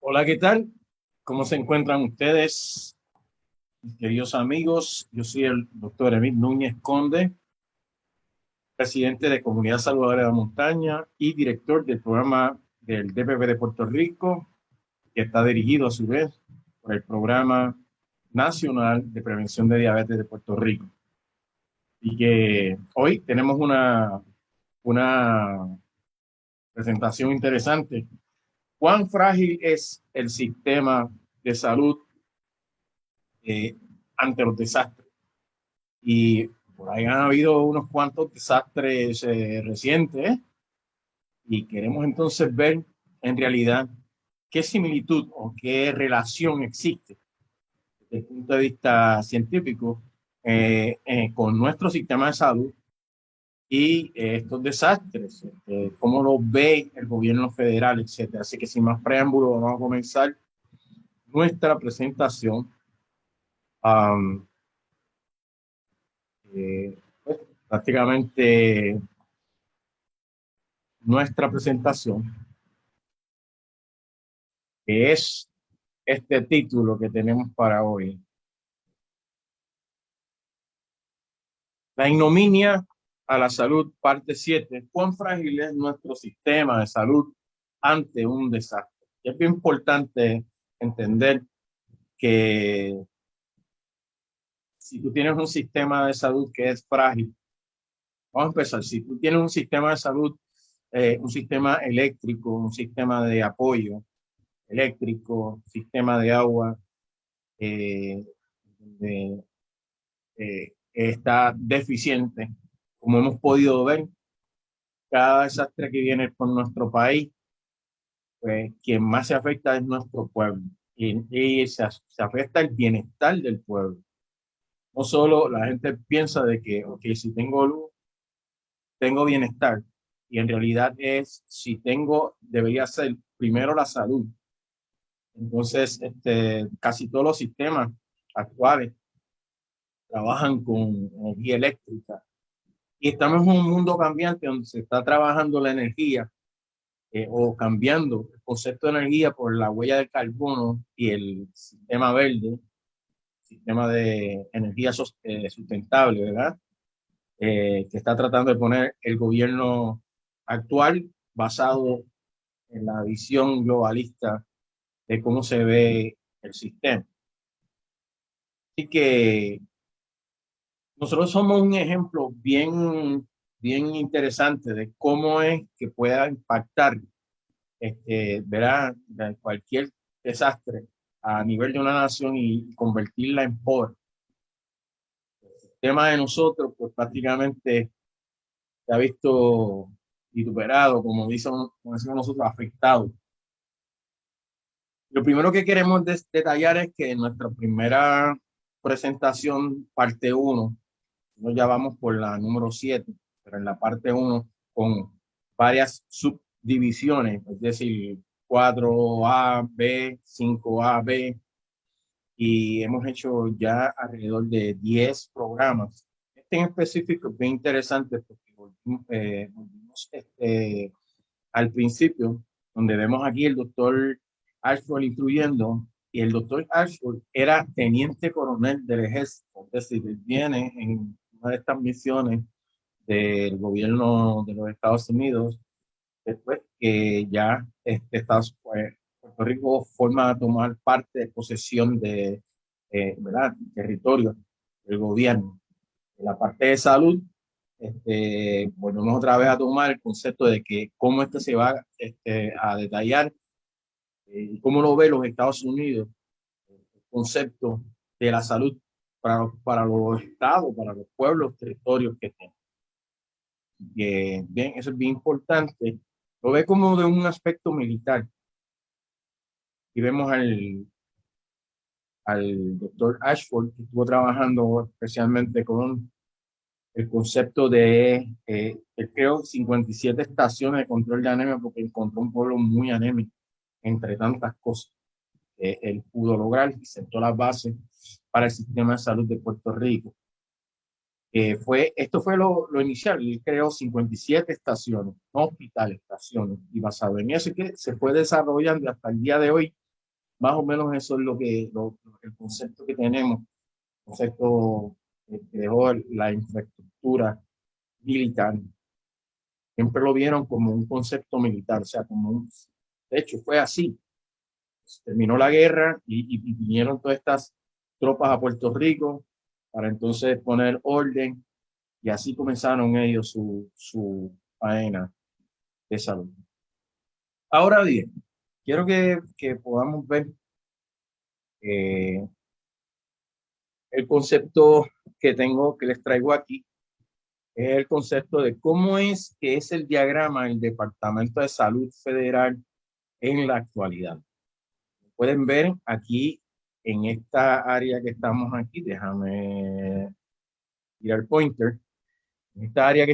Hola, ¿qué tal? ¿Cómo se encuentran ustedes, mis queridos amigos? Yo soy el doctor Emil Núñez Conde, presidente de Comunidad Saludable de la Montaña y director del programa del DPP de Puerto Rico, que está dirigido a su vez por el Programa Nacional de Prevención de Diabetes de Puerto Rico. Y que hoy tenemos una presentación interesante. ¿Cuán frágil es el sistema de salud eh, ante los desastres? Y por ahí han habido unos cuantos desastres recientes, ¿eh? Y queremos entonces ver en realidad qué similitud o qué relación existe desde el punto de vista científico con nuestro sistema de salud y estos desastres, cómo los ve el gobierno federal, etcétera. Así que sin más preámbulo, vamos a comenzar nuestra presentación. Um, pues, prácticamente nuestra presentación, que es este título que tenemos para hoy. La ignominia a la salud, parte 7. ¿Cuán frágil es nuestro sistema de salud ante un desastre? Y es bien importante entender que si tú tienes un sistema de salud que es frágil, vamos a empezar, si tú tienes un sistema de salud, un sistema eléctrico, un sistema de apoyo eléctrico, sistema de agua, eh, de, está deficiente, como hemos podido ver, cada desastre que viene por nuestro país, pues quien más se afecta es nuestro pueblo y se afecta el bienestar del pueblo. No solo la gente piensa de que, ok, si tengo luz, tengo bienestar, y en realidad es, si tengo, debería ser primero la salud. Entonces, casi todos los sistemas actuales trabajan con energía eléctrica. Y estamos en un mundo cambiante donde se está trabajando la energía o cambiando el concepto de energía por la huella de carbono y el sistema verde, sistema de energía sustentable, ¿verdad? Que está tratando de poner el gobierno actual basado en la visión globalista de cómo se ve el sistema. Así que nosotros somos un ejemplo bien interesante de cómo es que pueda impactar verá cualquier desastre a nivel de una nación y convertirla en pobre. El tema de nosotros, pues prácticamente se ha visto vituperado, como decimos nosotros, afectado. Lo primero que queremos detallar es que en nuestra primera presentación, parte uno, nos ya vamos por la número 7, pero en la parte uno con varias subdivisiones, es decir, 4A, B, 5A, B, y hemos hecho ya alrededor de 10 programas. Este en específico es bien interesante porque volvimos al principio, donde vemos aquí el doctor Ashford instruyendo, y el doctor Ashford era teniente coronel del ejército, es decir, él viene en una de estas misiones del gobierno de los Estados Unidos, después que ya Puerto Rico forma a tomar parte de posesión de ¿verdad? Territorio del gobierno. En la parte de salud, volvemos otra vez a tomar el concepto de que cómo se va a detallar y cómo lo ve los Estados Unidos, el concepto de la salud para los estados, para los pueblos, territorios que tienen. Bien, eso es bien importante. Lo ve como de un aspecto militar. Y vemos al doctor Ashford, que estuvo trabajando especialmente con el concepto de, creo, 57 estaciones de control de anemia, porque encontró un pueblo muy anémico, entre tantas cosas. Él pudo lograr y sentó las bases para el sistema de salud de Puerto Rico. Esto fue lo inicial. Él creó 57 estaciones, no hospitales, estaciones, y basado en eso que se fue desarrollando hasta el día de hoy Más o menos eso es el concepto que tenemos, el concepto que dejó la infraestructura militar. Siempre lo vieron como un concepto militar, o sea, de hecho fue así. Terminó la guerra y vinieron todas estas tropas a Puerto Rico para entonces poner orden y así comenzaron ellos su faena de salud. Ahora bien, quiero que podamos ver eh, el concepto que les traigo aquí, es el concepto de cómo es que es el diagrama del Departamento de Salud Federal en la actualidad. Pueden ver aquí en esta área que estamos aquí, déjame ir al pointer, en esta área que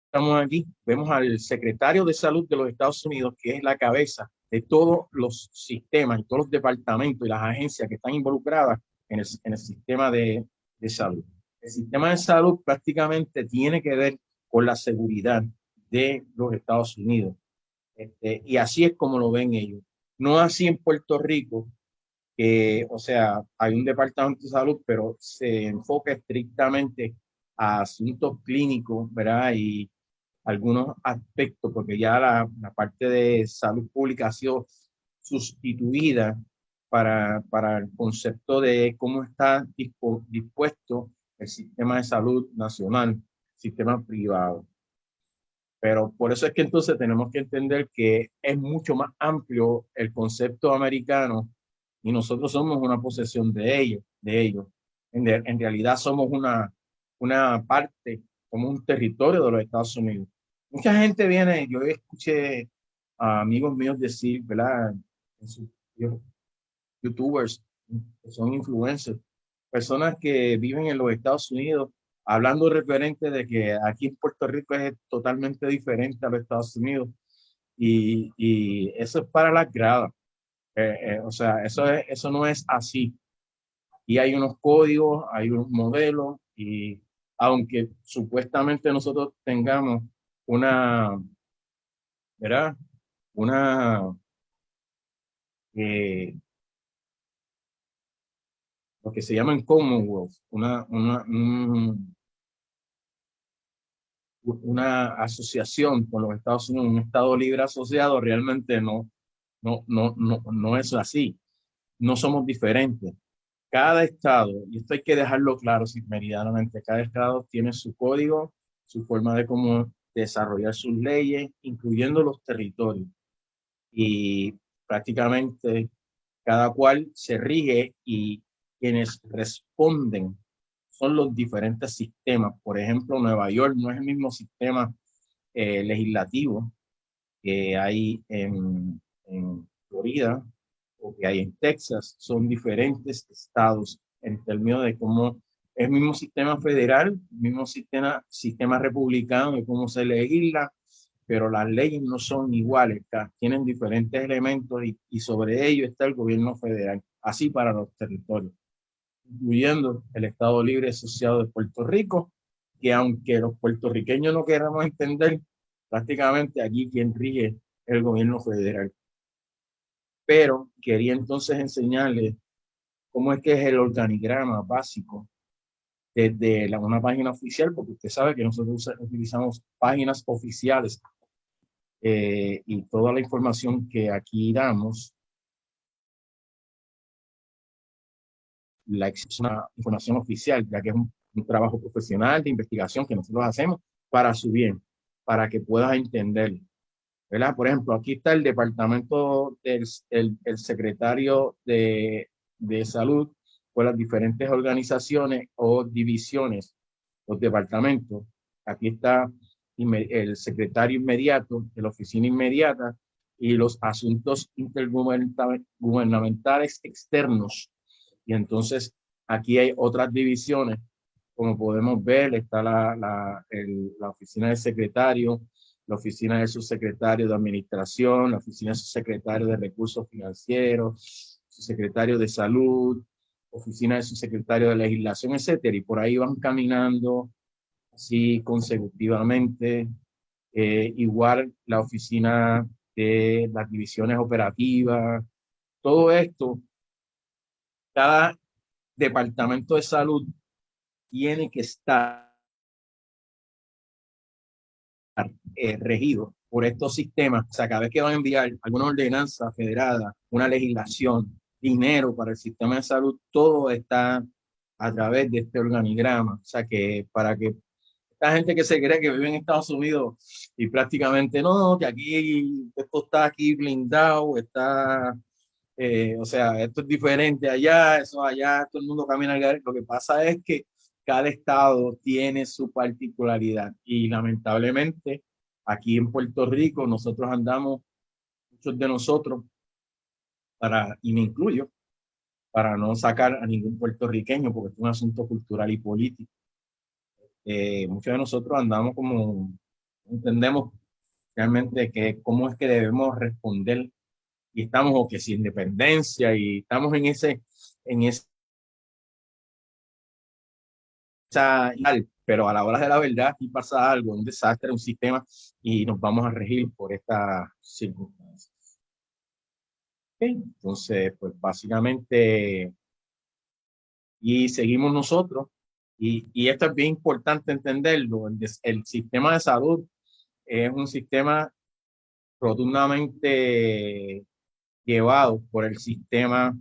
estamos aquí, vemos al secretario de Salud de los Estados Unidos, que es la cabeza de todos los sistemas y todos los departamentos y las agencias que están involucradas en el sistema de salud. El sistema de salud prácticamente tiene que ver con la seguridad de los Estados Unidos. Y así es como lo ven ellos. No así en Puerto Rico, que, o sea, hay un departamento de salud, pero se enfoca estrictamente a asuntos clínicos, ¿verdad? Y algunos aspectos, porque ya la parte de salud pública ha sido sustituida para el concepto de cómo está dispuesto el sistema de salud nacional, sistema privado. Pero por eso es que entonces tenemos que entender que es mucho más amplio el concepto americano y nosotros somos una posesión de ellos. En realidad somos una parte, como un territorio de los Estados Unidos. Mucha gente viene, yo escuché a amigos míos decir, ¿verdad? En sus youtubers, que son influencers, personas que viven en los Estados Unidos, hablando referente de que aquí en Puerto Rico es totalmente diferente a los Estados Unidos y eso es para las gradas. O sea, eso no es así. Y hay unos códigos, hay unos modelos y aunque supuestamente nosotros tengamos una, ¿verdad? Una, eh, lo que se llama en Commonwealth, una asociación con los Estados Unidos, un Estado libre asociado, realmente no es así. No somos diferentes. Cada estado, y esto hay que dejarlo claro meridianamente, cada estado tiene su código, su forma de cómo desarrollar sus leyes, incluyendo los territorios. Y prácticamente cada cual se rige y quienes responden son los diferentes sistemas. Por ejemplo, Nueva York no es el mismo sistema legislativo que hay en Florida o que hay en Texas. Son diferentes estados en términos de cómo es el mismo sistema federal, mismo sistema republicano de cómo se legisla, pero las leyes no son iguales, tienen diferentes elementos y sobre ello está el gobierno federal, así para los territorios, incluyendo el Estado Libre Asociado de Puerto Rico, que aunque los puertorriqueños no queramos entender, prácticamente aquí quien rige es el gobierno federal. Pero quería entonces enseñarles cómo es que es el organigrama básico desde una página oficial, porque usted sabe que nosotros utilizamos páginas oficiales y toda la información que aquí damos, es una información oficial, ya que es un trabajo profesional de investigación que nosotros hacemos para su bien, para que puedas entender, ¿verdad? Por ejemplo, aquí está el departamento el secretario de salud por las diferentes organizaciones o divisiones, los departamentos. Aquí está el secretario inmediato de la oficina inmediata y los asuntos intergubernamentales externos. Y entonces aquí hay otras divisiones, como podemos ver, está la oficina del secretario, la oficina del subsecretario de Administración, la oficina del subsecretario de Recursos Financieros, subsecretario de Salud, oficina del subsecretario de Legislación, etcétera. Y por ahí van caminando así consecutivamente. Igual la oficina de las divisiones operativas, todo esto, cada departamento de salud tiene que estar regido por estos sistemas. O sea, cada vez que van a enviar alguna ordenanza federada, una legislación, dinero para el sistema de salud, todo está a través de este organigrama. O sea, que para que esta gente que se cree que vive en Estados Unidos y prácticamente no, que aquí esto está aquí blindado, está, o sea, esto es diferente allá, eso allá, todo el mundo camina al garete. Lo que pasa es que cada estado tiene su particularidad y lamentablemente aquí en Puerto Rico nosotros andamos, muchos de nosotros, y me incluyo, para no sacar a ningún puertorriqueño porque es un asunto cultural y político. Muchos de nosotros andamos como, entendemos realmente que cómo es que debemos responder y estamos o que sin independencia y estamos en esa, pero a la hora de la verdad aquí pasa algo, un desastre, un sistema y nos vamos a regir por estas circunstancias. Entonces, pues básicamente, y seguimos nosotros, y esto es bien importante entenderlo, el sistema de salud es un sistema rotundamente llevado por el sistema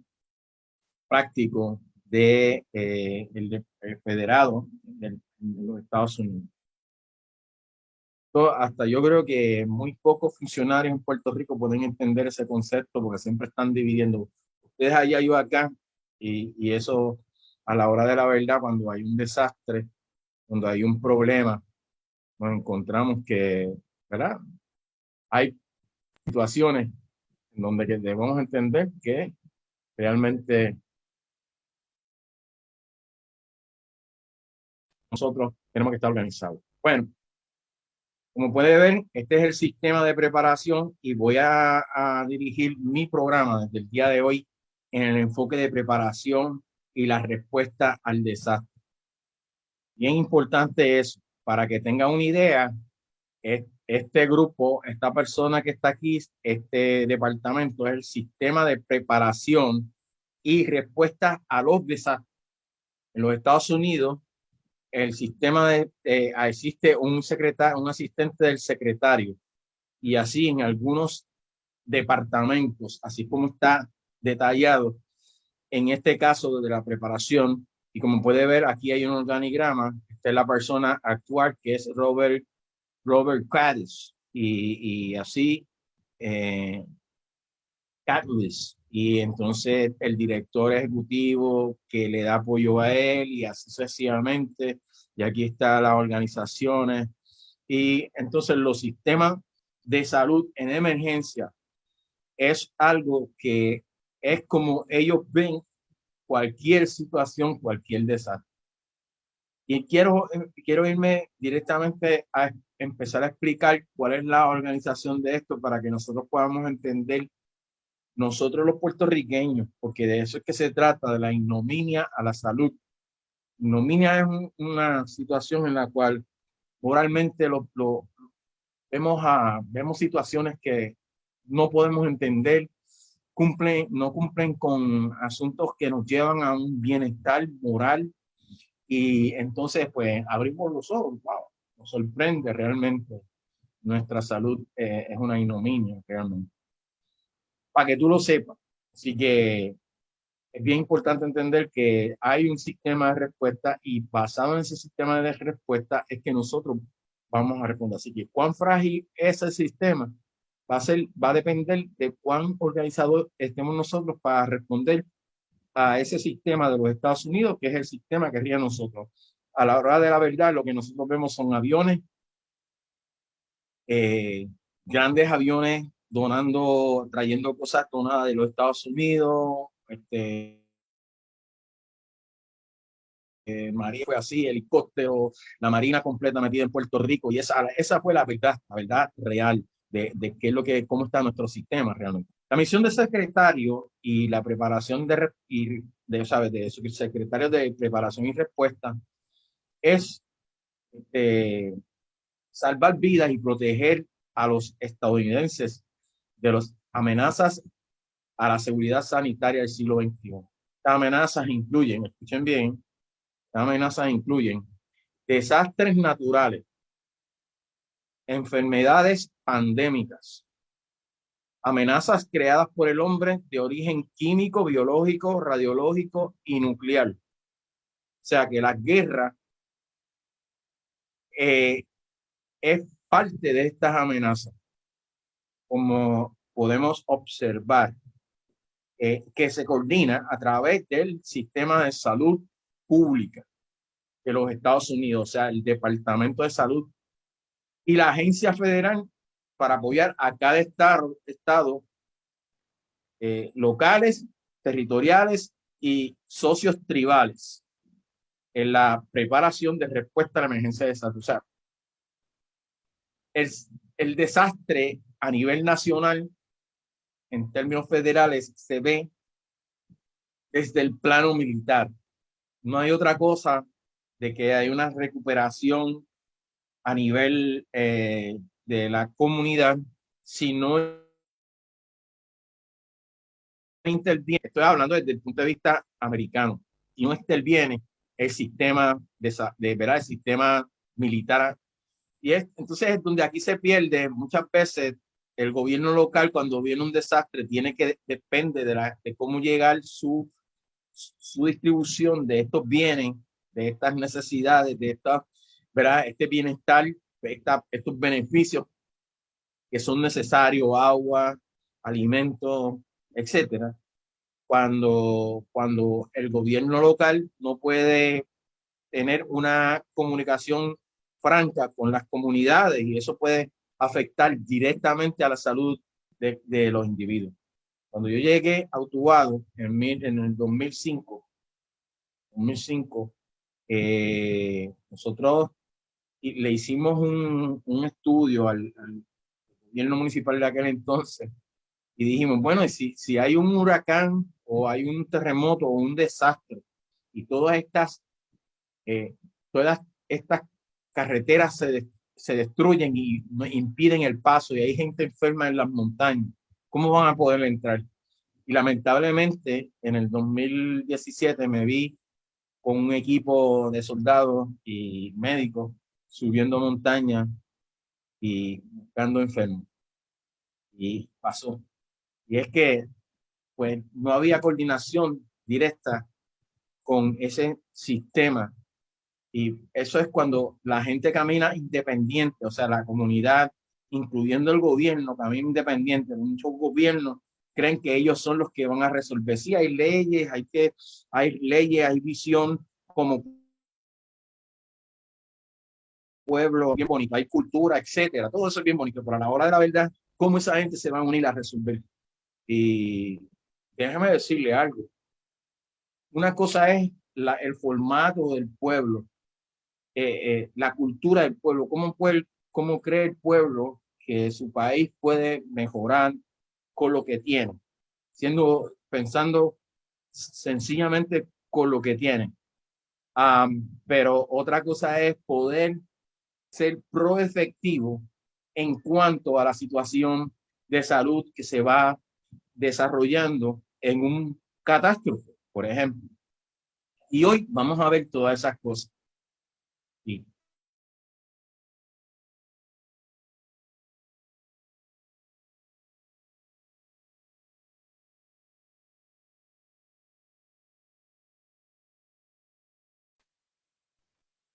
práctico el federado de los Estados Unidos. Hasta yo creo que muy pocos funcionarios en Puerto Rico pueden entender ese concepto porque siempre están dividiendo ustedes allá, yo acá, y eso a la hora de la verdad, cuando hay un desastre, cuando hay un problema, nos encontramos que, ¿verdad? Hay situaciones en donde debemos entender que realmente nosotros tenemos que estar organizados. Bueno, como puede ver, este es el sistema de preparación y voy a dirigir mi programa desde el día de hoy en el enfoque de preparación y la respuesta al desastre. Bien importante es, para que tenga una idea, este grupo, esta persona que está aquí, este departamento es el sistema de preparación y respuesta a los desastres. En los Estados Unidos, el sistema existe un secretario, un asistente del secretario, y así en algunos departamentos, así como está detallado en este caso de la preparación. Y como puede ver, aquí hay un organigrama. Esta es la persona actual, que es Robert Cadiz, y así Catalyst. Y entonces el director ejecutivo que le da apoyo a él y así sucesivamente. Y aquí están las organizaciones. Y entonces los sistemas de salud en emergencia es algo que es como ellos ven cualquier situación, cualquier desastre. Y quiero irme directamente a empezar a explicar cuál es la organización de esto para que nosotros podamos entender nosotros los puertorriqueños, porque de eso es que se trata, de la ignominia a la salud. Ignominia es una situación en la cual moralmente vemos situaciones que no podemos entender, no cumplen con asuntos que nos llevan a un bienestar moral y entonces pues abrimos los ojos, wow, nos sorprende realmente nuestra salud, es una ignominia realmente. Para que tú lo sepas. Así que es bien importante entender que hay un sistema de respuesta y basado en ese sistema de respuesta es que nosotros vamos a responder. Así que cuán frágil es el sistema va a depender de cuán organizados estemos nosotros para responder a ese sistema de los Estados Unidos, que es el sistema que haría nosotros. A la hora de la verdad, lo que nosotros vemos son aviones, eh, grandes aviones trayendo cosas donadas de los Estados Unidos, María fue así, helicóptero, la Marina completa metida en Puerto Rico, y esa fue la verdad real de qué es cómo está nuestro sistema realmente. La misión de secretario y la preparación de secretario de preparación y respuesta es salvar vidas y proteger a los estadounidenses de las amenazas a la seguridad sanitaria del siglo XXI. Estas amenazas incluyen, escuchen bien, estas amenazas incluyen desastres naturales, enfermedades pandémicas, amenazas creadas por el hombre de origen químico, biológico, radiológico y nuclear. O sea que la guerra es parte de estas amenazas, como podemos observar, que se coordina a través del sistema de salud pública de los Estados Unidos, o sea, el Departamento de Salud y la Agencia Federal para apoyar a cada estado locales, territoriales y socios tribales en la preparación de respuesta a la emergencia de salud. O sea, el desastre a nivel nacional, en términos federales, se ve desde el plano militar. No hay otra cosa de que hay una recuperación a nivel de la comunidad, si no interviene, estoy hablando desde el punto de vista americano, si no interviene el sistema ¿verdad? El sistema militar. Y entonces es donde aquí se pierde muchas veces el gobierno local. Cuando viene un desastre, depende de cómo llegar su distribución de estos bienes, de estas necesidades, de ¿verdad? Este bienestar, estos beneficios que son necesarios, agua, alimentos, etcétera. Cuando el gobierno local no puede tener una comunicación franca con las comunidades, y eso puede afectar directamente a la salud de los individuos. Cuando yo llegué a Utuado en el 2005, nosotros le hicimos un estudio al gobierno municipal de aquel entonces y dijimos, bueno, si hay un huracán o hay un terremoto o un desastre y todas estas carreteras se destruyen y impiden el paso y hay gente enferma en las montañas, ¿cómo van a poder entrar? Y lamentablemente en el 2017 me vi con un equipo de soldados y médicos subiendo montañas y buscando enfermos. Y pasó. Y es que pues no había coordinación directa con ese sistema. Y eso es cuando la gente camina independiente, o sea, la comunidad, incluyendo el gobierno, camina independiente. Muchos gobiernos creen que ellos son los que van a resolver. Sí, hay leyes, hay visión como pueblo, bien bonito, hay cultura, etcétera. Todo eso es bien bonito, pero a la hora de la verdad, ¿cómo esa gente se va a unir a resolver? Y déjame decirle algo. Una cosa es el formato del pueblo, la cultura del pueblo, cómo cree el pueblo que su país puede mejorar con lo que tiene, pensando sencillamente con lo que tiene. Pero otra cosa es poder ser proefectivo en cuanto a la situación de salud que se va desarrollando en un catástrofe, por ejemplo. Y hoy vamos a ver todas esas cosas. Sí.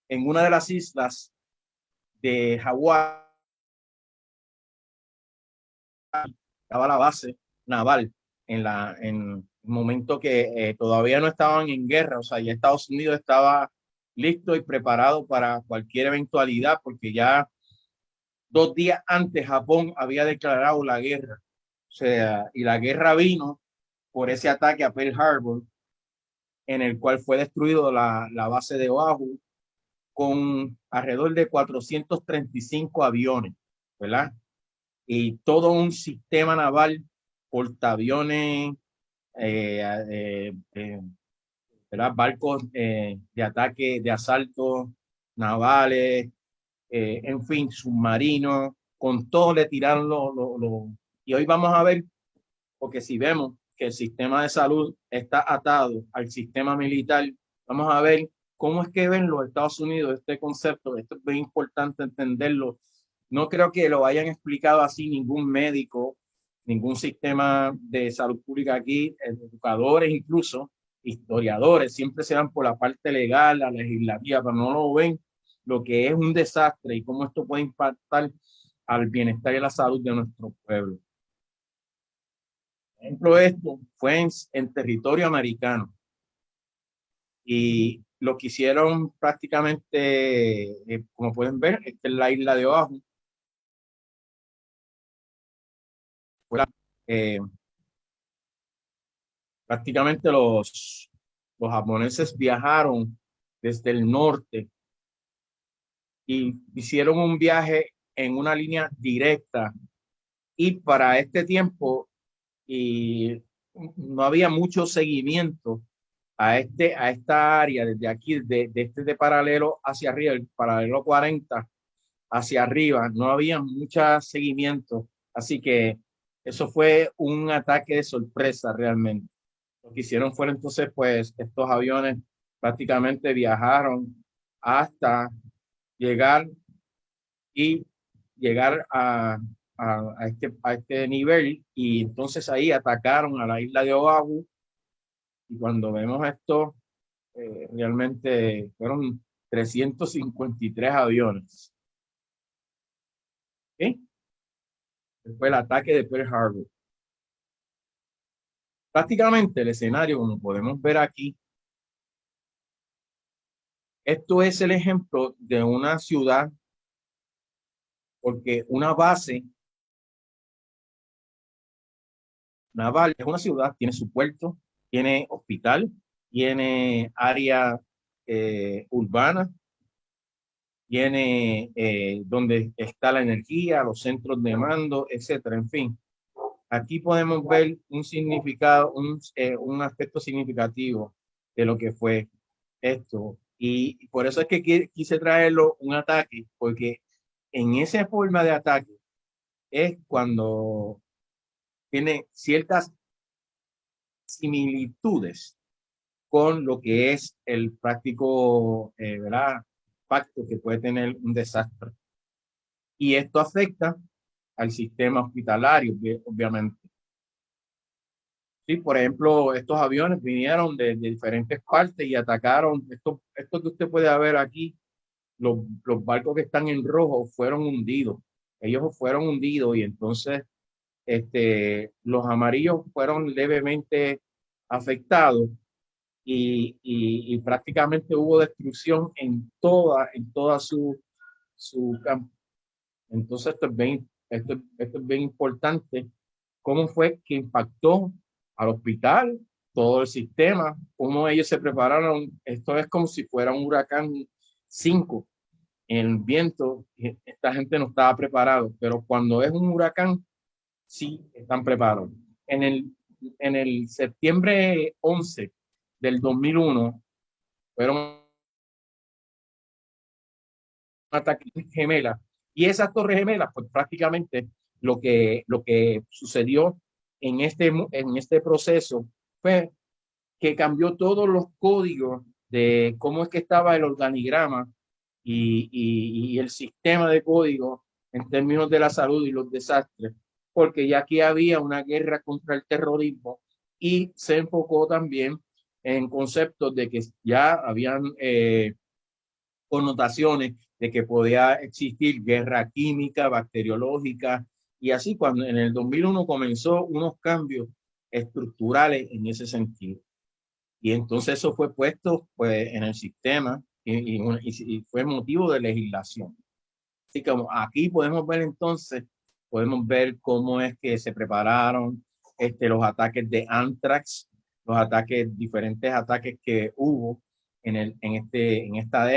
En una de las islas de Hawái estaba la base naval en el momento que todavía no estaban en guerra, o sea, ya Estados Unidos estaba listo y preparado para cualquier eventualidad, porque ya 2 días antes Japón había declarado la guerra. O sea, y la guerra vino por ese ataque a Pearl Harbor, en el cual fue destruido la base de Oahu con alrededor de 435 aviones, ¿verdad? Y todo un sistema naval, portaaviones, ¿verdad? Barcos de ataque, de asalto navales, en fin, submarinos, con todo le tiraron Y hoy vamos a ver, porque si vemos que el sistema de salud está atado al sistema militar, vamos a ver cómo es que ven los Estados Unidos este concepto. Esto es muy importante entenderlo. No creo que lo hayan explicado así ningún médico, ningún sistema de salud pública aquí, educadores incluso, historiadores, siempre se van por la parte legal, la legislativa, pero no lo ven lo que es un desastre y cómo esto puede impactar al bienestar y la salud de nuestro pueblo. Por ejemplo, esto fue en territorio americano y lo que hicieron prácticamente, como pueden ver, esta es la isla de Oahu. Eh, prácticamente los japoneses viajaron desde el norte y hicieron un viaje en una línea directa y para este tiempo y no había mucho seguimiento a esta área desde aquí, de paralelo hacia arriba, el paralelo 40 hacia arriba, no había mucho seguimiento, así que eso fue un ataque de sorpresa realmente. Lo que hicieron fue entonces, pues, estos aviones prácticamente viajaron hasta llegar y llegar a este nivel y entonces ahí atacaron a la isla de Oahu y cuando vemos esto, realmente fueron 353 aviones. ¿Sí? Fue el ataque de Pearl Harbor. Prácticamente el escenario, como podemos ver aquí, esto es el ejemplo de una ciudad, porque una base naval es una ciudad, tiene su puerto, tiene hospital, tiene área urbana, tiene donde está la energía, los centros de mando, etcétera. En fin, aquí podemos ver un significado, un aspecto significativo de lo que fue esto. Y por eso es que quise traerlo un ataque, porque en esa forma de ataque es cuando tiene ciertas similitudes con lo que es el práctico, ¿verdad? Pacto que puede tener un desastre. Y esto afecta al sistema hospitalario, obviamente. Sí, por ejemplo, estos aviones vinieron de diferentes partes y atacaron. Esto que usted puede ver aquí, los barcos que están en rojo fueron hundidos. Ellos fueron hundidos y entonces los amarillos fueron levemente afectados y prácticamente hubo destrucción en toda su campo. Entonces esto es bien importante. ¿Cómo fue que impactó al hospital, todo el sistema? ¿Cómo ellos se prepararon? Esto es como si fuera un huracán 5 en el viento. Esta gente no estaba preparado, pero cuando es un huracán, sí están preparados. En el, en el septiembre 11 del 2001 fueron ataques gemelas y esas torres gemelas, pues prácticamente lo que sucedió en este proceso fue que cambió todos los códigos de cómo es que estaba el organigrama y el sistema de código en términos de la salud y los desastres, porque ya aquí había una guerra contra el terrorismo y se enfocó también en conceptos de que ya habían connotaciones de que podía existir guerra química, bacteriológica, y así cuando en el 2001 comenzó unos cambios estructurales en ese sentido. Y entonces eso fue puesto pues, en el sistema y fue motivo de legislación. Así que aquí podemos ver entonces, podemos ver cómo es que se prepararon los ataques de Anthrax, los ataques, diferentes ataques que hubo en esta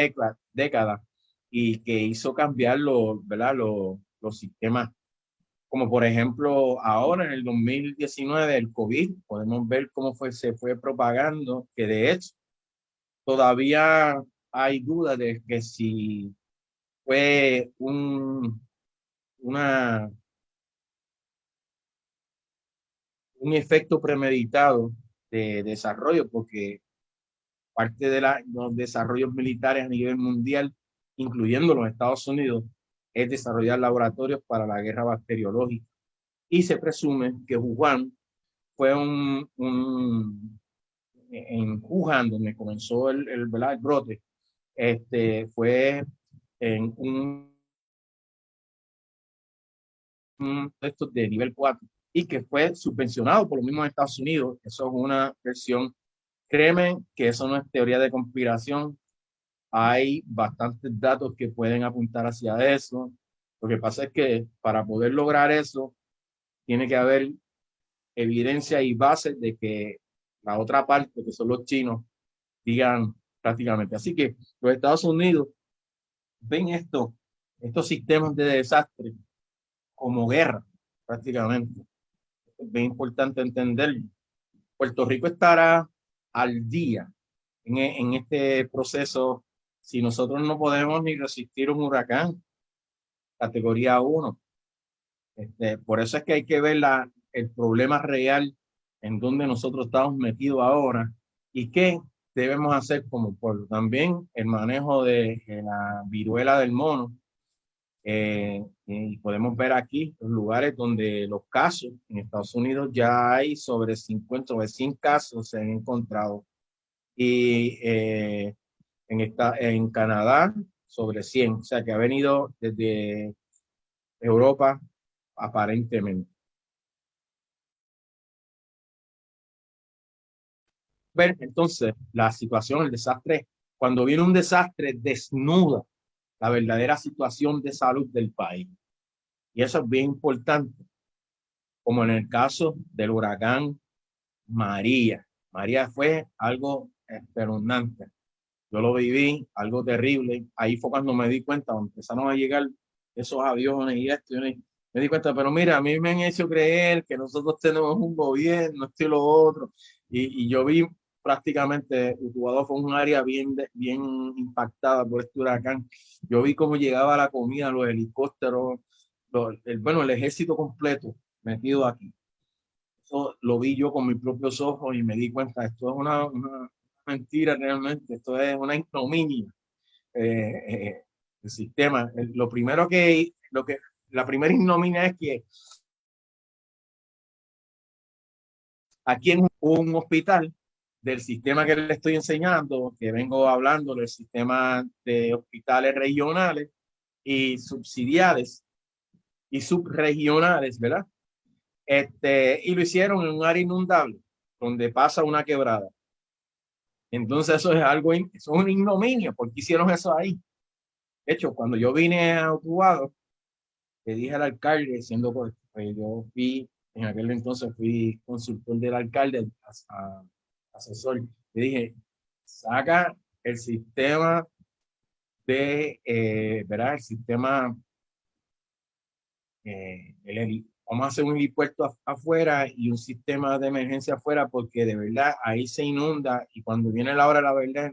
década y que hizo cambiar ¿verdad? Los sistemas, como por ejemplo ahora en el 2019 el COVID, podemos ver cómo se fue propagando, que de hecho todavía hay dudas de que si fue una un efecto premeditado de desarrollo, porque parte de los desarrollos militares a nivel mundial, incluyendo los Estados Unidos, es desarrollar laboratorios para la guerra bacteriológica. Y se presume que Wuhan fue en Wuhan, donde comenzó el brote, fue en un texto de nivel 4 y que fue subvencionado por los mismos Estados Unidos. Eso es una versión. Créeme que eso no es teoría de conspiración. Hay bastantes datos que pueden apuntar hacia eso. Lo que pasa es que para poder lograr eso, tiene que haber evidencia y bases de que la otra parte, que son los chinos, digan prácticamente. Así que los Estados Unidos ven estos sistemas de desastre como guerra, prácticamente. Es bien importante entenderlo. Puerto Rico estará al día en este proceso si nosotros no podemos ni resistir un huracán categoría 1. Por eso es que hay que ver el problema real en donde nosotros estamos metidos ahora y qué debemos hacer como pueblo. También el manejo de la viruela del mono. Y podemos ver aquí los lugares donde los casos en Estados Unidos ya hay sobre 50 o 100 casos se han encontrado. Y en Canadá sobre 100, o sea que ha venido desde Europa aparentemente. Ver entonces la situación, el desastre, cuando viene un desastre desnuda la verdadera situación de salud del país. Y eso es bien importante, como en el caso del huracán María. María fue algo espeluznante. Yo lo viví, algo terrible. Ahí fue cuando me di cuenta, cuando empezaron a llegar esos aviones y esto. Me di cuenta, pero mira, a mí me han hecho creer que nosotros tenemos un gobierno, esto y lo otro. Y yo vi prácticamente, Utuado fue un área bien impactada por este huracán. Yo vi cómo llegaba la comida, los helicópteros, el ejército completo metido aquí. Eso lo vi yo con mis propios ojos y me di cuenta, esto es una mentira realmente, esto es una ignominia. El sistema, la primera ignominia es que aquí en un hospital del sistema que le estoy enseñando, que vengo hablando del sistema de hospitales regionales y subsidiares y subregionales, ¿verdad? Y lo hicieron en un área inundable, donde pasa una quebrada. Entonces eso es algo, eso es un ignominio, porque hicieron eso ahí. De hecho, cuando yo vine a Utuado, le dije al alcalde, siendo pues, yo en aquel entonces fui consultor del alcalde, asesor, le dije, saca el sistema ¿verdad? El sistema, vamos a hacer un helipuerto afuera y un sistema de emergencia afuera, porque de verdad ahí se inunda y cuando viene la hora de la verdad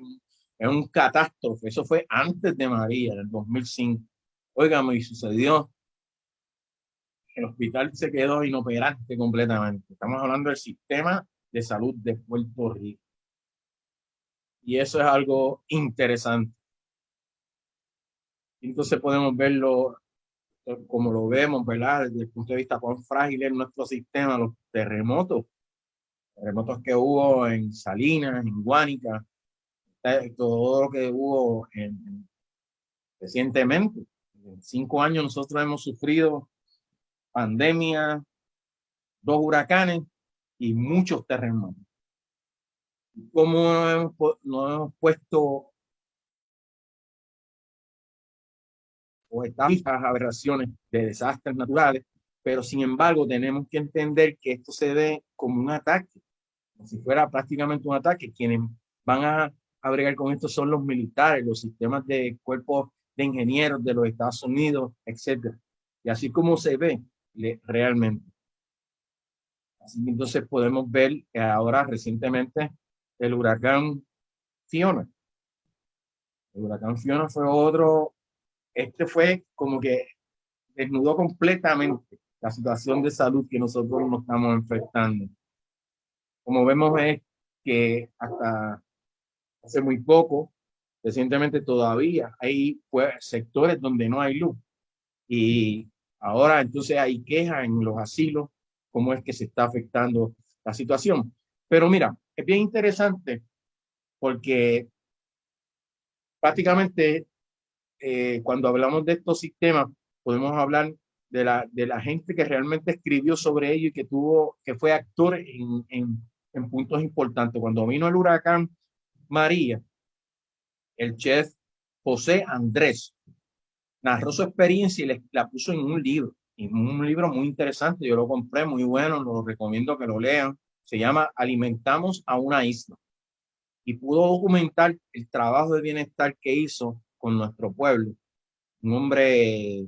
es un catástrofe. Eso fue antes de María, en el 2005. Óigame, y sucedió. El hospital se quedó inoperante completamente. Estamos hablando del sistema de salud de Puerto Rico. Y eso es algo interesante. Entonces podemos verlo como lo vemos, ¿verdad? Desde el punto de vista cuán frágil es nuestro sistema, los terremotos que hubo en Salinas, en Guánica, todo lo que hubo recientemente. En 5 años nosotros hemos sufrido pandemia, 2 huracanes y muchos terremotos. ¿Cómo nos hemos puesto o estas aberraciones de desastres naturales? Pero sin embargo tenemos que entender que esto se ve como un ataque, como si fuera prácticamente un ataque. Quienes van a bregar con esto son los militares, los sistemas de cuerpos de ingenieros de los Estados Unidos, etcétera. Y así como se ve realmente. Así que entonces podemos ver que ahora recientemente el huracán Fiona. El huracán Fiona fue otro, fue como que desnudó completamente la situación de salud que nosotros nos estamos enfrentando. Como vemos es que hasta hace muy poco, recientemente todavía, hay pues, sectores donde no hay luz. Y ahora entonces hay quejas en los asilos, cómo es que se está afectando la situación. Pero mira, es bien interesante porque prácticamente cuando hablamos de estos sistemas, podemos hablar de la gente que realmente escribió sobre ello y que fue actor en puntos importantes. Cuando vino el huracán María, el chef José Andrés narró su experiencia y la puso en un libro, muy interesante. Yo lo compré, muy bueno, lo recomiendo que lo lean. Se llama Alimentamos a una isla y pudo documentar el trabajo de bienestar que hizo con nuestro pueblo. Un hombre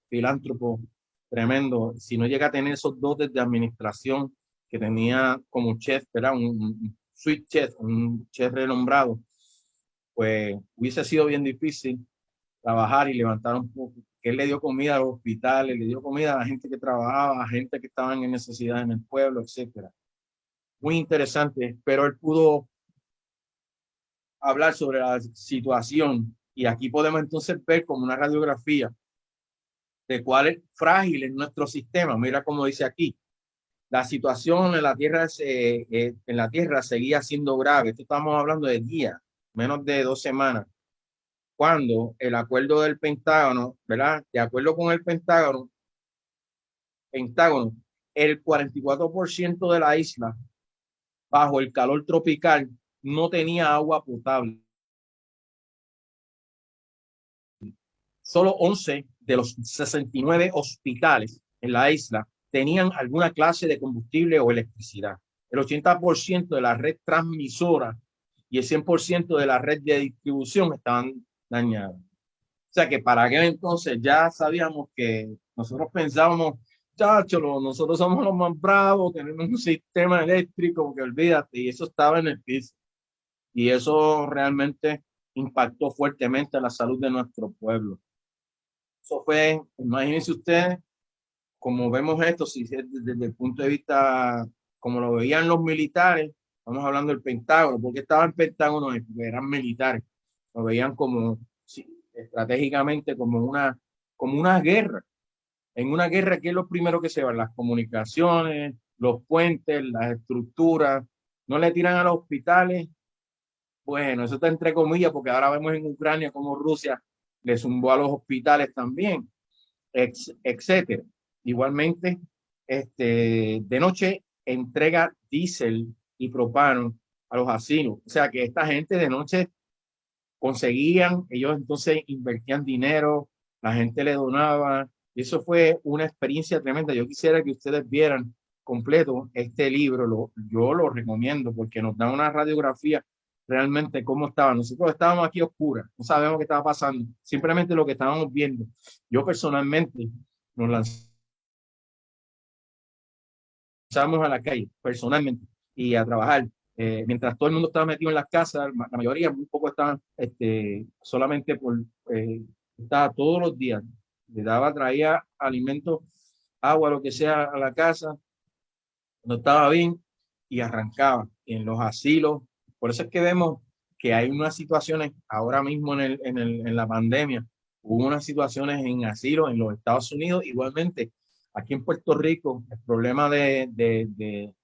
filántropo tremendo. Si no llega a tener esos dotes de administración que tenía como chef, ¿verdad? Un sweet chef, un chef renombrado, pues hubiese sido bien difícil trabajar y levantar un poco. Que él le dio comida a los hospitales, le dio comida a la gente que trabajaba, a gente que estaban en necesidad en el pueblo, etcétera. Muy interesante, pero él pudo hablar sobre la situación y aquí podemos entonces ver como una radiografía de cuál es frágil en nuestro sistema. Mira cómo dice aquí, la situación en la tierra seguía siendo grave. Esto estamos hablando de días, menos de 2 semanas, cuando el acuerdo del Pentágono, ¿verdad? De acuerdo con el Pentágono, el 44% de la isla bajo el calor tropical no tenía agua potable. Solo 11 de los 69 hospitales en la isla tenían alguna clase de combustible o electricidad. El 80% de la red transmisora y el 100% de la red de distribución estaban dañadas. O sea que para aquel entonces ya sabíamos que nosotros pensábamos, chacho, nosotros somos los más bravos, tenemos un sistema eléctrico que olvídate, y eso estaba en el piso. Y eso realmente impactó fuertemente la salud de nuestro pueblo. Eso fue, imagínense ustedes, como vemos esto, si desde el punto de vista, como lo veían los militares, estamos hablando del Pentágono, porque estaba el Pentágono, porque eran militares, lo veían como, sí, estratégicamente como una guerra. En una guerra, ¿qué es lo primero que se van? Las comunicaciones, los puentes, las estructuras. No le tiran a los hospitales. Bueno, eso está entre comillas, porque ahora vemos en Ucrania cómo Rusia le zumbó a los hospitales también, etcétera. Igualmente, de noche entrega diésel y propano a los asilos. O sea que esta gente de noche conseguían, ellos entonces invertían dinero, la gente le donaba, y eso fue una experiencia tremenda. Yo quisiera que ustedes vieran completo este libro, yo lo recomiendo porque nos da una radiografía realmente cómo estaba. Nosotros estábamos aquí oscuras, no sabemos qué estaba pasando, simplemente lo que estábamos viendo. Yo personalmente nos lanzamos a la calle, personalmente, y a trabajar. Mientras todo el mundo estaba metido en las casas, la mayoría, muy poco estaban solamente estaba todos los días, le daba, traía alimentos, agua, lo que sea a la casa, no estaba bien y arrancaba en los asilos. Por eso es que vemos que hay unas situaciones ahora mismo en la pandemia, hubo unas situaciones en asilos en los Estados Unidos, igualmente aquí en Puerto Rico, el problema de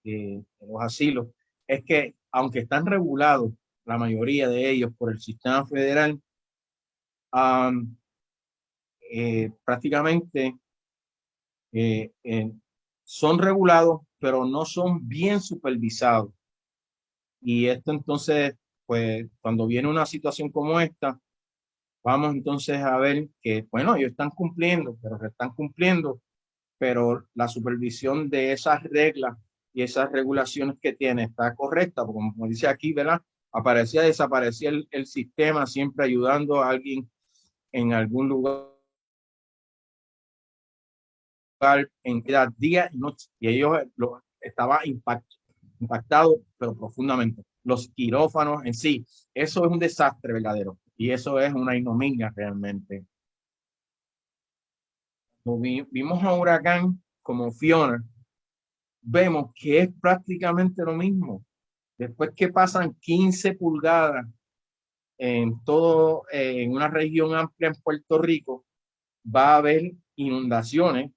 los asilos es que aunque están regulados, la mayoría de ellos por el sistema federal, um, prácticamente eh, eh, son regulados, pero no son bien supervisados. Y esto entonces, pues cuando viene una situación como esta, vamos entonces a ver que, bueno, ellos están cumpliendo, pero la supervisión de esas reglas y esas regulaciones que tiene está correcta, porque como dice aquí, ¿verdad? Desaparecía el sistema, siempre ayudando a alguien en algún lugar en cada día y noche. Y ellos estaban impactados, pero profundamente. Los quirófanos en sí, eso es un desastre verdadero. Y eso es una ignominia realmente. Vimos a Huracán como Fiona, vemos que es prácticamente lo mismo. Después que pasan 15 pulgadas en una región amplia en Puerto Rico, va a haber inundaciones,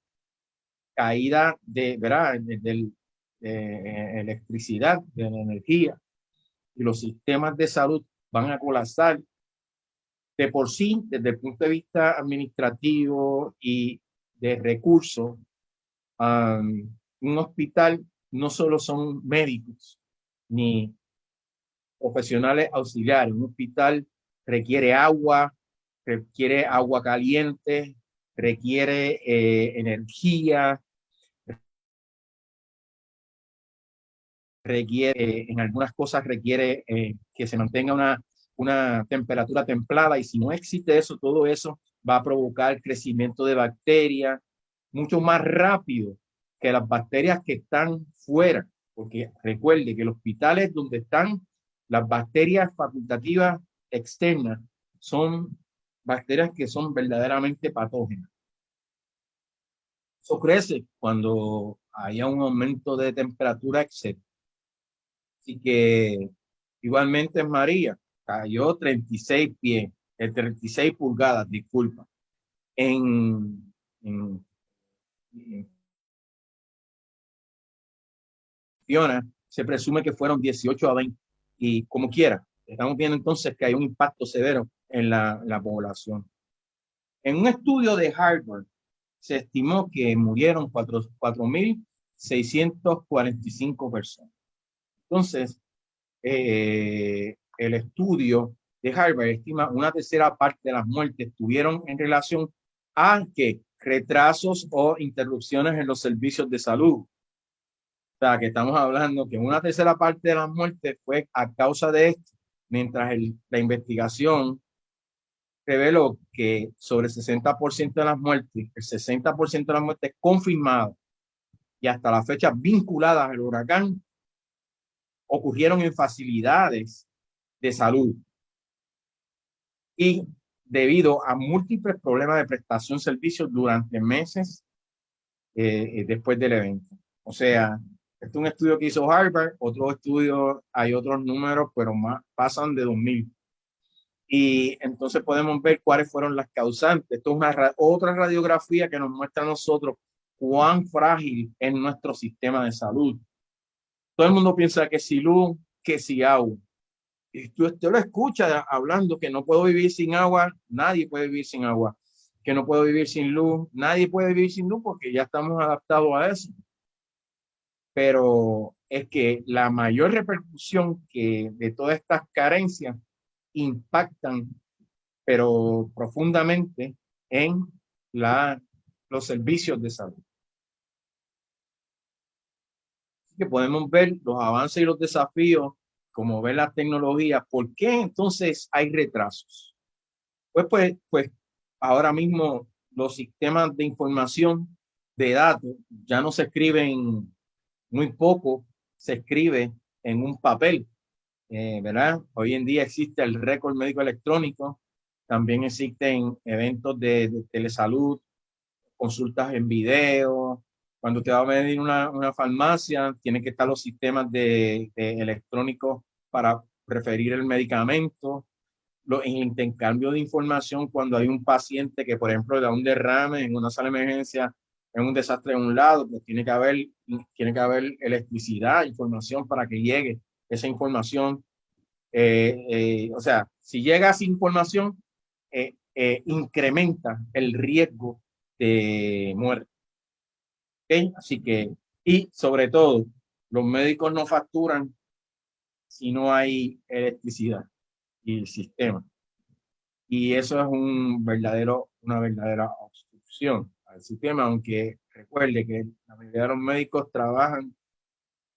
caída ¿verdad? De electricidad, de la energía, y los sistemas de salud van a colapsar. De por sí, desde el punto de vista administrativo y de recursos, un hospital no solo son médicos ni profesionales auxiliares. Un hospital requiere agua caliente, requiere energía, en algunas cosas requiere que se mantenga una temperatura templada, y si no existe eso, todo eso va a provocar crecimiento de bacterias mucho más rápido que las bacterias que están fuera, porque recuerde que los hospitales donde están las bacterias facultativas externas son bacterias que son verdaderamente patógenas. Eso crece cuando haya un aumento de temperatura excesiva. Así que igualmente en María cayó 36 pies, 36 pulgadas, disculpa. En Fiona se presume que fueron 18 a 20. Y como quiera, estamos viendo entonces que hay un impacto severo en la población. En un estudio de Harvard se estimó que murieron 4.645 personas. Entonces, el estudio de Harvard estima una tercera parte de las muertes tuvieron en relación a que retrasos o interrupciones en los servicios de salud. O sea, que estamos hablando que una tercera parte de las muertes fue a causa de esto, mientras la investigación reveló que sobre el 60% de las muertes, el 60% de las muertes confirmadas y hasta la fecha vinculadas al huracán, ocurrieron en facilidades de salud y debido a múltiples problemas de prestación de servicios durante meses después del evento. O sea, este es un estudio que hizo Harvard, otro estudio, hay otros números, pero más pasan de 2000. Y entonces podemos ver cuáles fueron las causantes. Esto es otra radiografía que nos muestra a nosotros cuán frágil es nuestro sistema de salud. Todo el mundo piensa que si luz, que si agua. Y usted lo escucha hablando que no puedo vivir sin agua, nadie puede vivir sin agua. Que no puedo vivir sin luz, nadie puede vivir sin luz porque ya estamos adaptados a eso. Pero es que la mayor repercusión que de todas estas carencias impactan, pero profundamente, en los servicios de salud. Así que podemos ver los avances y los desafíos, como ver las tecnologías. ¿Por qué entonces hay retrasos? Pues ahora mismo los sistemas de información de datos ya no se escriben, muy poco se escribe en un papel, ¿verdad? Hoy en día existe el récord médico electrónico, también existen eventos de telesalud, consultas en video. Cuando te va a medir una farmacia, tiene que estar los sistemas de electrónicos para referir el medicamento, el intercambio de información cuando hay un paciente que, por ejemplo, da un derrame en una sala de emergencia, en un desastre de un lado, pues tiene que haber electricidad, información para que llegue esa información. O sea, si llega esa información, incrementa el riesgo de muerte. ¿Okay? Así que, y sobre todo, los médicos no facturan si no hay electricidad y el sistema. Y eso es una verdadera obstrucción al sistema, aunque recuerde que la mayoría de los médicos trabajan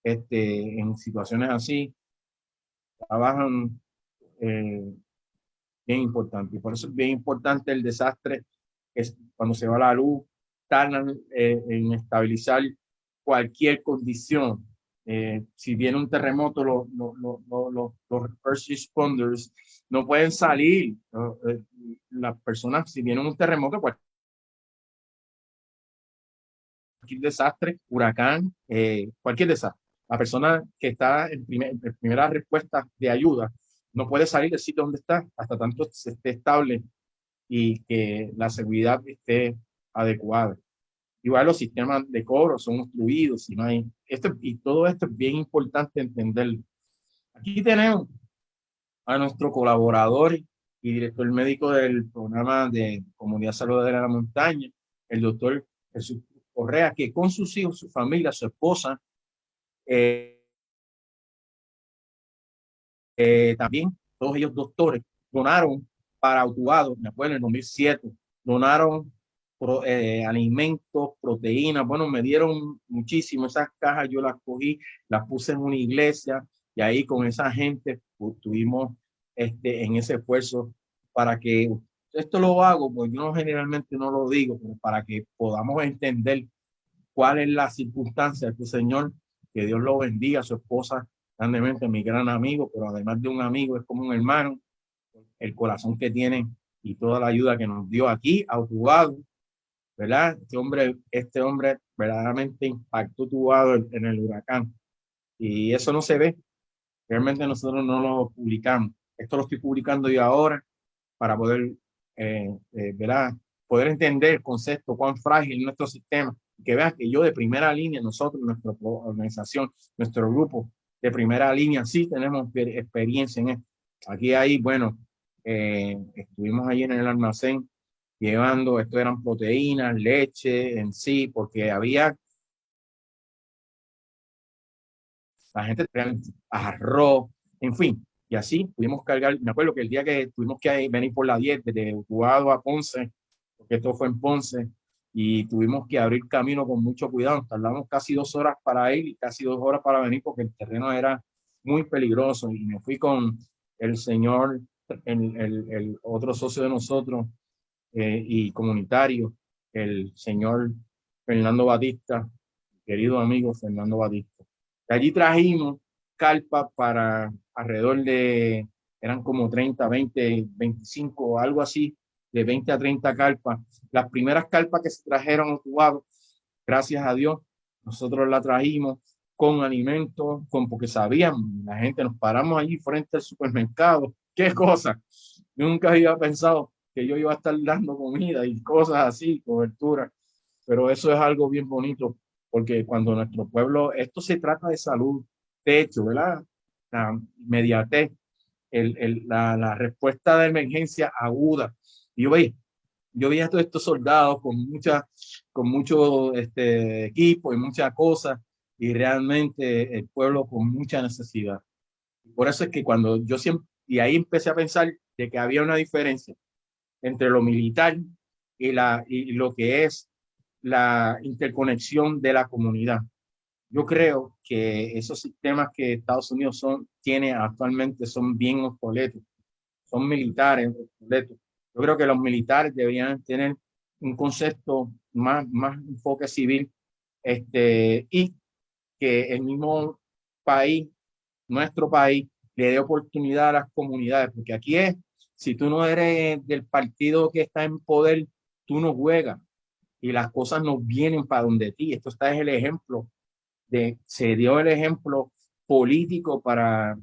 en situaciones así, trabajan bien importante. Y por eso es bien importante el desastre, es cuando se va la luz, tardan en estabilizar cualquier condición. Si viene un terremoto, los first responders no pueden salir. Las personas, si viene un terremoto, cualquier cualquier desastre, huracán, cualquier desastre. La persona que está en primera respuesta de ayuda no puede salir del sitio donde está hasta tanto se esté estable y que la seguridad esté adecuada. Igual los sistemas de cobro son obstruidos, si no hay, y todo esto es bien importante entenderlo. Aquí tenemos a nuestro colaborador y director médico del programa de Comunidad Saludable de la Montaña, el doctor Jesús Correa, que con sus hijos, su familia, su esposa, también todos ellos doctores, donaron para Utuado, me acuerdo, en el 2007, donaron alimentos, proteínas, bueno, me dieron muchísimo, esas cajas yo las cogí, las puse en una iglesia y ahí con esa gente pues, tuvimos en ese esfuerzo para que, esto lo hago, pues yo generalmente no lo digo, pero para que podamos entender cuál es la circunstancia de este señor, que Dios lo bendiga, a su esposa, grandemente, mi gran amigo, pero además de un amigo, es como un hermano, el corazón que tiene y toda la ayuda que nos dio aquí a Utuado, ¿verdad? Este hombre verdaderamente impactó Utuado en el huracán y eso no se ve, realmente nosotros no lo publicamos, esto lo estoy publicando yo ahora para poder, ¿verdad? Poder entender el concepto, cuán frágil es nuestro sistema, que veas que yo de primera línea, nosotros, nuestra organización, nuestro grupo de primera línea, sí tenemos experiencia en esto. Aquí hay, bueno, estuvimos ahí en el almacén llevando, esto eran proteínas, leche en sí, porque había, la gente traía arroz, en fin, y así pudimos cargar. Me acuerdo que el día que tuvimos que venir por la 10 desde Utuado a Ponce, porque esto fue en Ponce, y tuvimos que abrir camino con mucho cuidado. Tardamos casi 2 horas para ir y casi 2 horas para venir porque el terreno era muy peligroso. Y me fui con el señor, el otro socio de nosotros y comunitario, el señor Fernando Batista, querido amigo Fernando Batista. De allí trajimos carpas para alrededor de, eran como 30, 20, 25, algo así, de 20 a 30 carpas. Las primeras carpas que se trajeron a Utuado, gracias a Dios, nosotros las trajimos con alimentos, porque sabíamos, la gente nos paramos allí frente al supermercado. ¿Qué cosa? Nunca había pensado que yo iba a estar dando comida y cosas así, cobertura. Pero eso es algo bien bonito, porque cuando nuestro pueblo, esto se trata de salud, techo, ¿verdad? La inmediatez, la respuesta de emergencia aguda. Y yo veía a todos estos soldados con mucho equipo y muchas cosas, y realmente el pueblo con mucha necesidad. Por eso es que cuando yo siempre, y ahí empecé a pensar de que había una diferencia entre lo militar y lo que es la interconexión de la comunidad. Yo creo que esos sistemas que Estados Unidos tiene actualmente son bien obsoletos, son militares obsoletos. Yo creo que los militares deberían tener un concepto más enfoque civil, y que el mismo país, nuestro país, le dé oportunidad a las comunidades, porque aquí es, si tú no eres del partido que está en poder, tú no juegas y las cosas no vienen para donde ti. Esto está es el ejemplo se dio el ejemplo político para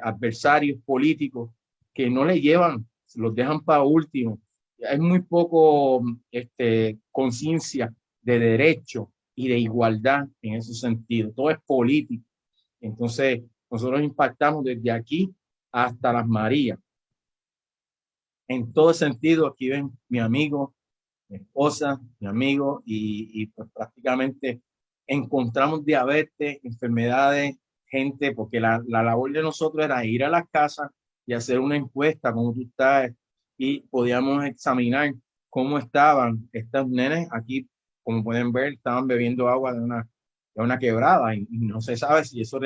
adversarios políticos que no le llevan, los dejan para último. Hay muy poco conciencia de derecho y de igualdad en ese sentido. Todo es político. Entonces, nosotros impactamos desde aquí hasta las Marías. En todo sentido, aquí ven mi amigo, mi esposa, mi amigo, y pues prácticamente encontramos diabetes, enfermedades, gente, porque la labor de nosotros era ir a las casas y hacer una encuesta, cómo tú estás, y podíamos examinar cómo estaban estas nenes aquí, como pueden ver, estaban bebiendo agua de una quebrada, y no se sabe si eso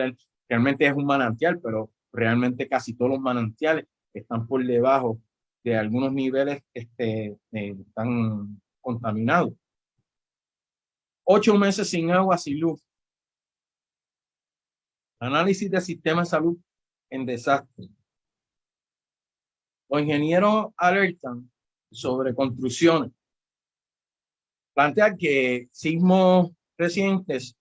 realmente es un manantial, pero realmente casi todos los manantiales están por debajo de algunos niveles están contaminados. 8 meses sin agua, sin luz. Análisis del sistema de salud en desastre. Los ingenieros alertan sobre construcciones, plantea que sismos recientes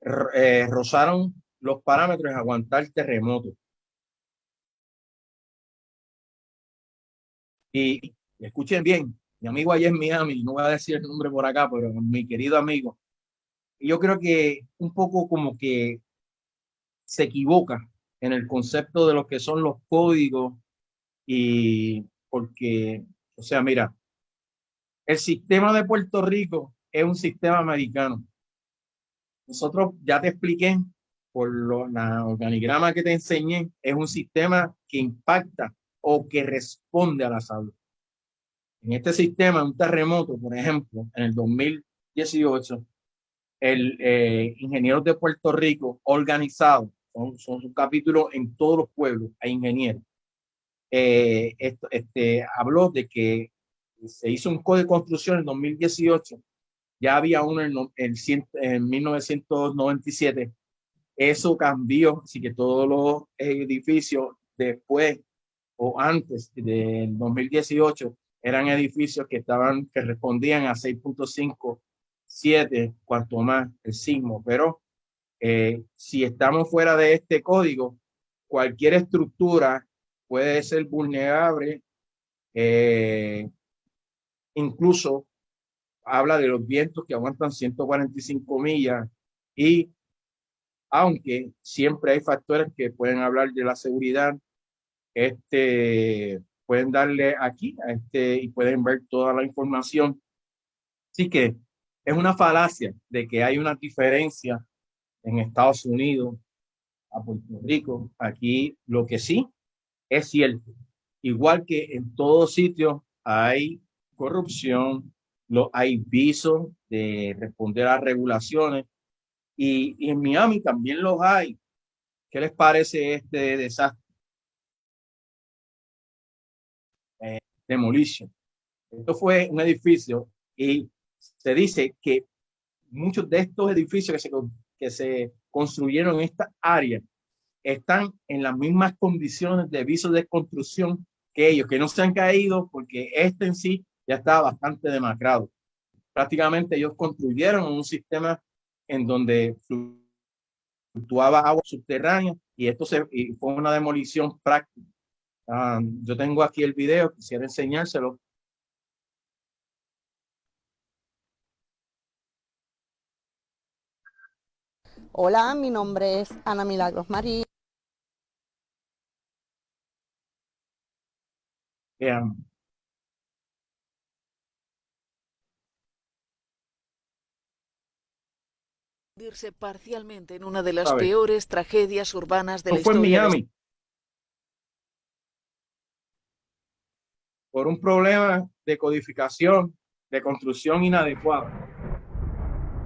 rozaron los parámetros de aguantar terremotos. Y escuchen bien, mi amigo allá en Miami, no voy a decir el nombre por acá, pero mi querido amigo, yo creo que un poco como que se equivoca en el concepto de lo que son los códigos y porque, o sea, mira, el sistema de Puerto Rico es un sistema americano. Nosotros ya te expliqué por la organigrama que te enseñé, es un sistema que impacta o que responde a la salud. En este sistema, un terremoto, por ejemplo, en el 2018, el ingenieros de Puerto Rico organizados, son un capítulo en todos los pueblos, hay ingenieros. Habló de que se hizo un código de construcción en 2018, ya había uno en 1997. Eso cambió, así que todos los edificios después o antes del 2018 eran edificios que respondían a 6.57, cuanto más el sismo. Pero si estamos fuera de este código, cualquier estructura puede ser vulnerable. Incluso habla de los vientos que aguantan 145 millas y aunque siempre hay factores que pueden hablar de la seguridad, pueden darle aquí y pueden ver toda la información. Así que es una falacia de que hay una diferencia en Estados Unidos a Puerto Rico. Aquí lo que sí es cierto, igual que en todos sitios hay corrupción, hay visos de responder a regulaciones y en Miami también los hay. ¿Qué les parece este desastre? Demolition. Esto fue un edificio y se dice que muchos de estos edificios que se construyeron en esta área están en las mismas condiciones de viso de construcción que ellos, que no se han caído porque este en sí ya estaba bastante demacrado. Prácticamente ellos construyeron un sistema en donde fluctuaba agua subterránea y y fue una demolición práctica. Yo tengo aquí el video, quisiera enseñárselo. Hola, mi nombre es Ana Milagros María. Vean. Convertirse parcialmente en una de las peores tragedias urbanas de la Esto fue en historia. Miami. Por un problema de codificación, de construcción inadecuada.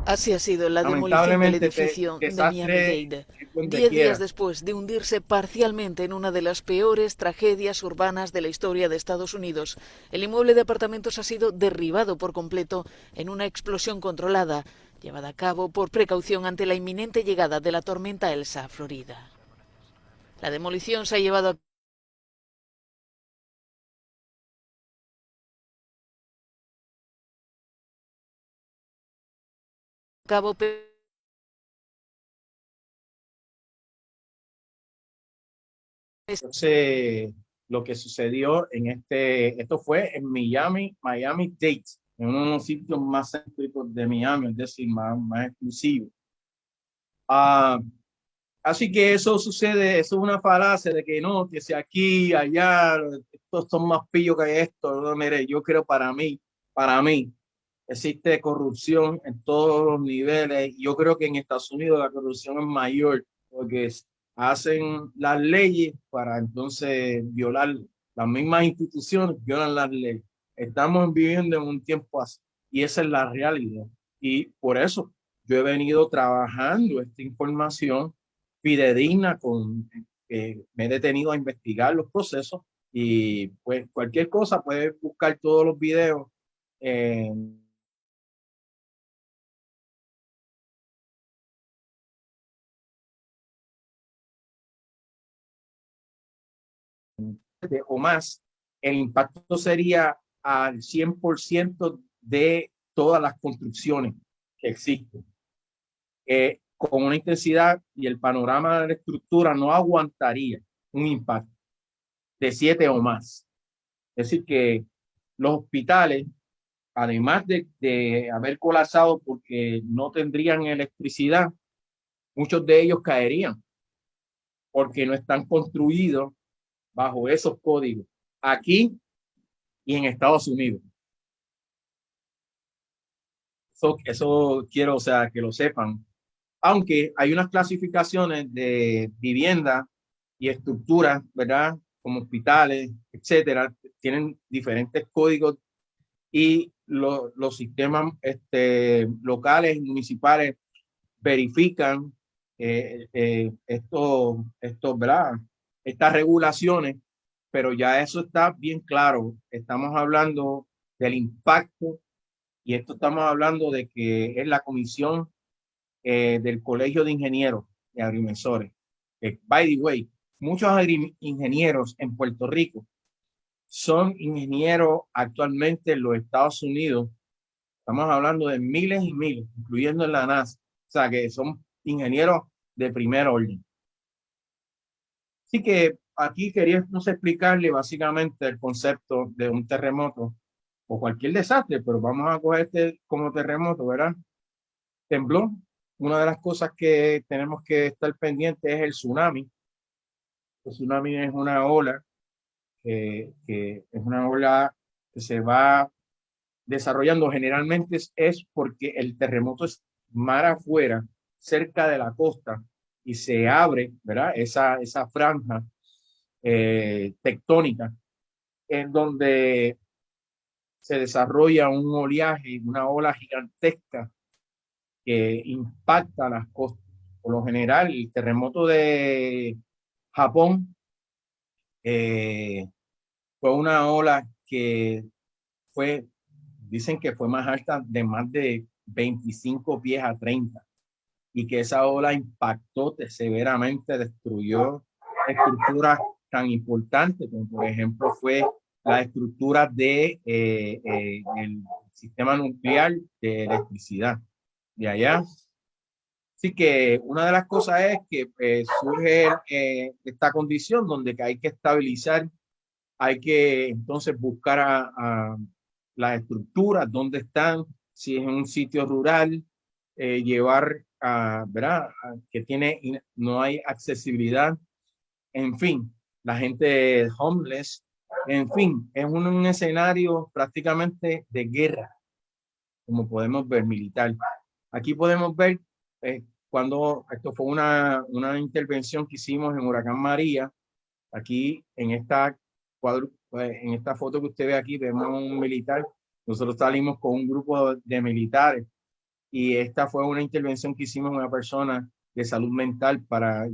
Así ha sido la demolición del edificio de Miami-Dade, 10 días después de hundirse parcialmente en una de las peores tragedias urbanas de la historia de Estados Unidos. El inmueble de apartamentos ha sido derribado por completo en una explosión controlada, llevada a cabo por precaución ante la inminente llegada de la tormenta Elsa a Florida. La demolición se ha llevado a cabo lo que sucedió esto fue en Miami-Dade, en uno de los sitios más céntricos de Miami, es decir, más exclusivos. Así que eso sucede, eso es una falacia de que no, que si aquí, allá, estos son más pillos que esto. No, mire, yo creo para mí, existe corrupción en todos los niveles. Yo creo que en Estados Unidos la corrupción es mayor porque hacen las leyes para entonces violar las mismas instituciones, violan las leyes. Estamos viviendo en un tiempo así y esa es la realidad. Y por eso yo he venido trabajando esta información fidedigna me he detenido a investigar los procesos y pues cualquier cosa puedes buscar todos los videos o más. El impacto sería al 100% de todas las construcciones que existen, con una intensidad y el panorama de la estructura no aguantaría un impacto de 7 o más. Es decir, que los hospitales, además de haber colapsado porque no tendrían electricidad, muchos de ellos caerían porque no están construidos bajo esos códigos aquí y en Estados Unidos. Eso quiero, o sea, que lo sepan. Aunque hay unas clasificaciones de vivienda y estructuras, ¿verdad? Como hospitales, etcétera, tienen diferentes códigos y los sistemas locales y municipales verifican ¿verdad? Estas regulaciones, pero ya eso está bien claro. Estamos hablando del impacto y esto estamos hablando de que es la comisión del Colegio de Ingenieros y Agrimensores. By the way, muchos ingenieros en Puerto Rico son ingenieros actualmente en los Estados Unidos. Estamos hablando de miles y miles, incluyendo en la NASA. O sea, que son ingenieros de primer orden. Así que aquí quería explicarle básicamente el concepto de un terremoto o cualquier desastre, pero vamos a coger este como terremoto, ¿verdad? Tembló. Una de las cosas que tenemos que estar pendientes es el tsunami. El tsunami es una ola que se va desarrollando. Generalmente es porque el terremoto es mar afuera, cerca de la costa, y se abre, ¿verdad? Esa franja tectónica en donde se desarrolla un oleaje, una ola gigantesca que impacta las costas. Por lo general, el terremoto de Japón fue una ola que dicen que fue más alta de más de 25 pies a 30 y que esa ola impactó severamente, destruyó estructuras tan importantes como por ejemplo fue la estructura de el sistema nuclear de electricidad de allá. Así que una de las cosas es que surge esta condición donde hay que estabilizar, hay que entonces buscar a las estructuras, dónde están, si es en un sitio rural, llevar ¿verdad? Que no hay accesibilidad, en fin, la gente homeless, en fin, es un escenario prácticamente de guerra, como podemos ver, militar. Aquí podemos ver cuando esto fue una intervención que hicimos en Huracán María. Aquí en esta foto que usted ve aquí vemos un militar. Nosotros salimos con un grupo de militares y esta fue una intervención que hicimos en una persona de salud mental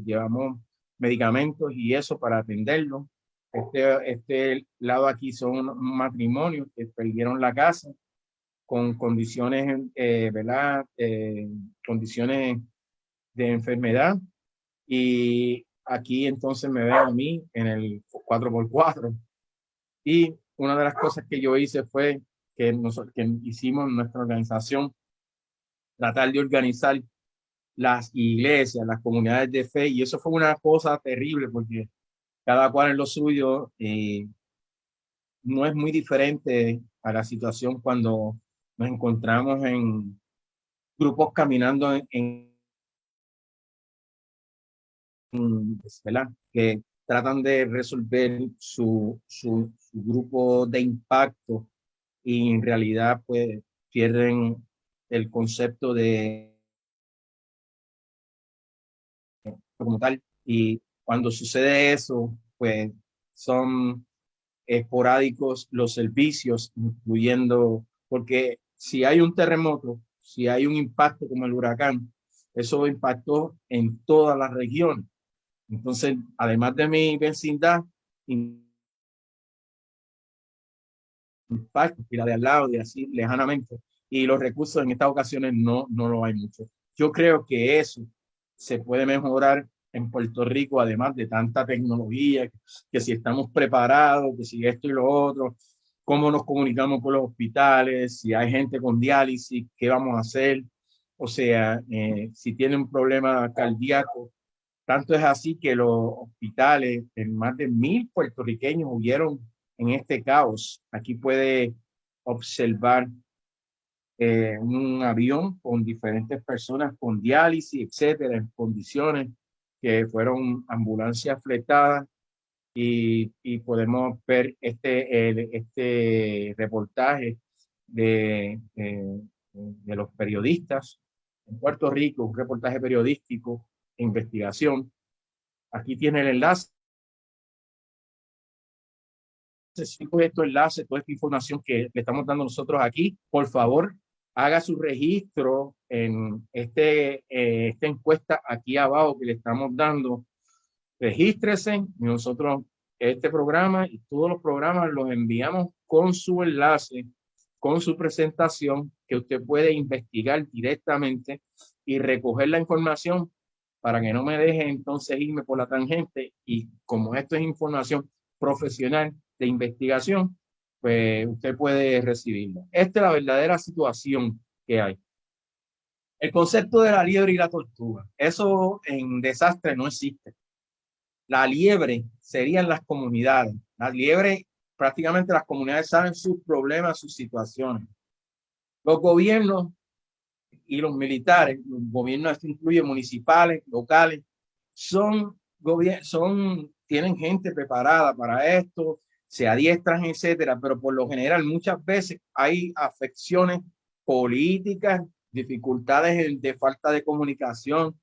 llevamos medicamentos y eso para atenderlo. Este lado aquí son matrimonios que perdieron la casa con condiciones, ¿verdad? Condiciones de enfermedad. Y aquí entonces me ven a mí en el 4x4. Y una de las cosas que yo hice fue que hicimos en nuestra organización, tratar de organizar las iglesias, las comunidades de fe, y eso fue una cosa terrible porque cada cual en lo suyo no es muy diferente a la situación cuando nos encontramos en grupos caminando ¿verdad? Que tratan de resolver su grupo de impacto y en realidad pues pierden el concepto de como tal, y cuando sucede eso pues son esporádicos los servicios, incluyendo, porque si hay un terremoto, si hay un impacto como el huracán, eso impactó en todas las regiones. Entonces, además de mi vecindad, impacto y la de al lado y así lejanamente. Y los recursos en estas ocasiones no lo hay mucho. Yo creo que eso se puede mejorar en Puerto Rico, además de tanta tecnología, que si estamos preparados, que si esto y lo otro, cómo nos comunicamos con los hospitales, si hay gente con diálisis, qué vamos a hacer, o sea, si tiene un problema cardíaco. Tanto es así que los hospitales, en más de 1,000 puertorriqueños huyeron en este caos. Aquí puede observar un avión con diferentes personas con diálisis, etcétera, en condiciones que fueron ambulancias fletadas y podemos ver este reportaje de los periodistas en Puerto Rico, un reportaje periodístico de investigación. Aquí tiene el enlace. Todos estos enlaces, toda esta información que le estamos dando nosotros aquí, por favor, haga su registro en esta encuesta aquí abajo que le estamos dando. Regístrese y nosotros este programa y todos los programas los enviamos con su enlace, con su presentación, que usted puede investigar directamente y recoger la información para que no me deje entonces irme por la tangente. Y como esto es información profesional de investigación, pues usted puede recibirla. Esta es la verdadera situación que hay. El concepto de la liebre y la tortuga, eso en desastre no existe. La liebre serían las comunidades. La liebre, prácticamente las comunidades saben sus problemas, sus situaciones. Los gobiernos y los militares, los gobiernos incluyen municipales, locales, tienen gente preparada para esto, se adiestran, etcétera, pero por lo general muchas veces hay afecciones políticas, dificultades de falta de comunicación,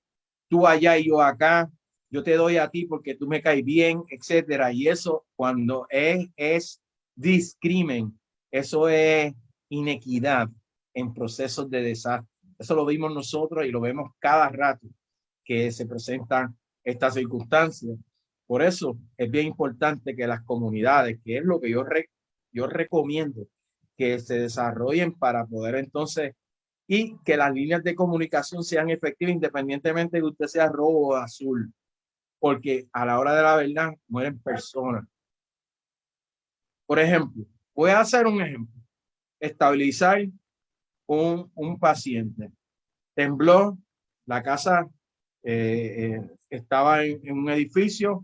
tú allá y yo acá, yo te doy a ti porque tú me caes bien, etcétera. Y eso cuando es discrimen, eso es inequidad en procesos de desastre. Eso lo vimos nosotros y lo vemos cada rato que se presentan estas circunstancias. Por eso es bien importante que las comunidades, que es lo que yo recomiendo, que se desarrollen para poder entonces y que las líneas de comunicación sean efectivas independientemente de que usted sea rojo o azul, porque a la hora de la verdad mueren personas. Por ejemplo, voy a hacer un ejemplo. Estabilizar un paciente. Tembló, la casa estaba en un edificio,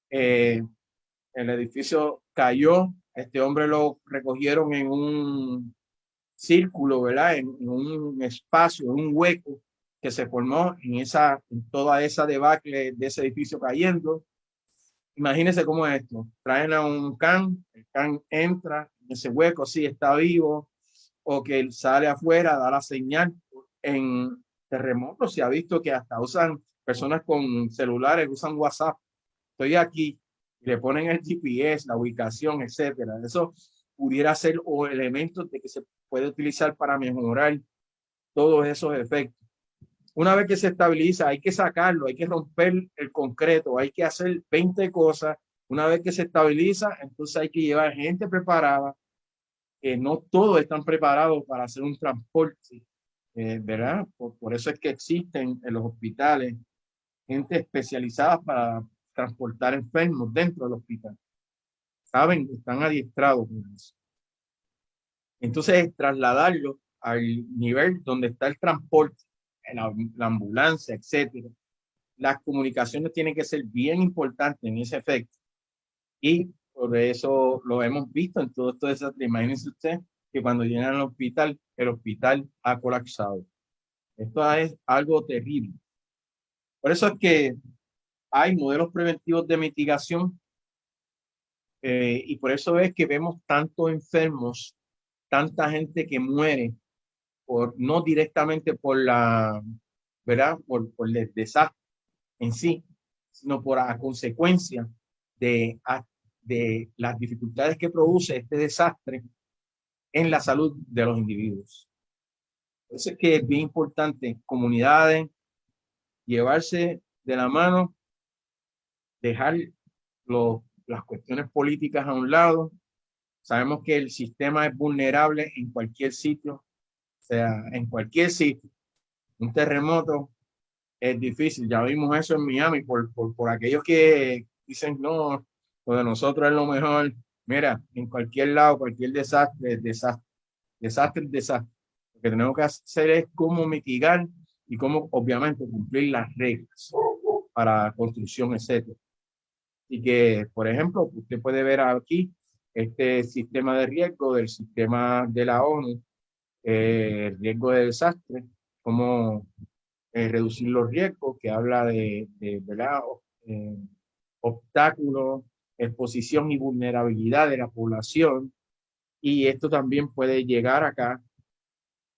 el edificio cayó, este hombre lo recogieron en un círculo, ¿verdad? En un espacio, en un hueco que se formó en toda esa debacle de ese edificio cayendo. Imagínense cómo es esto. Traen a un can, el can entra en ese hueco, sí está vivo, o que él sale afuera, da la señal. En terremotos se ha visto que hasta usan personas con celulares, usan WhatsApp. Estoy aquí, y le ponen el GPS, la ubicación, etcétera. Eso pudiera ser o elementos de que se puede utilizar para mejorar todos esos efectos. Una vez que se estabiliza, hay que sacarlo, hay que romper el concreto, hay que hacer 20 cosas. Una vez que se estabiliza, entonces hay que llevar gente preparada, que no todos están preparados para hacer un transporte, ¿verdad? Por eso es que existen en los hospitales gente especializada para transportar enfermos dentro del hospital. Saben, están adiestrados con eso. Entonces, trasladarlo al nivel donde está el transporte, la ambulancia, etcétera. Las comunicaciones tienen que ser bien importantes en ese efecto. Y por eso lo hemos visto en todo esto. Imagínense usted que cuando llegan al hospital, el hospital ha colapsado. Esto es algo terrible. Por eso es que hay modelos preventivos de mitigación y por eso es que vemos tantos enfermos, tanta gente que muere no directamente por ¿verdad? Por el desastre en sí, sino por a consecuencia de las dificultades que produce este desastre en la salud de los individuos. Por eso es que es bien importante, comunidades, llevarse de la mano, dejar las cuestiones políticas a un lado. Sabemos que el sistema es vulnerable en cualquier sitio, o sea, en cualquier sitio. Un terremoto es difícil, ya vimos eso en Miami, por aquellos que dicen, no, lo de nosotros es lo mejor, Mira, en cualquier lado, cualquier desastre. Lo que tenemos que hacer es cómo mitigar y cómo, obviamente, cumplir las reglas para construcción, etcétera. Y que, por ejemplo, usted puede ver aquí este sistema de riesgo del sistema de la ONU, riesgo de desastre, cómo reducir los riesgos, que habla de ¿verdad? Obstáculos, exposición y vulnerabilidad de la población. Y esto también puede llegar acá,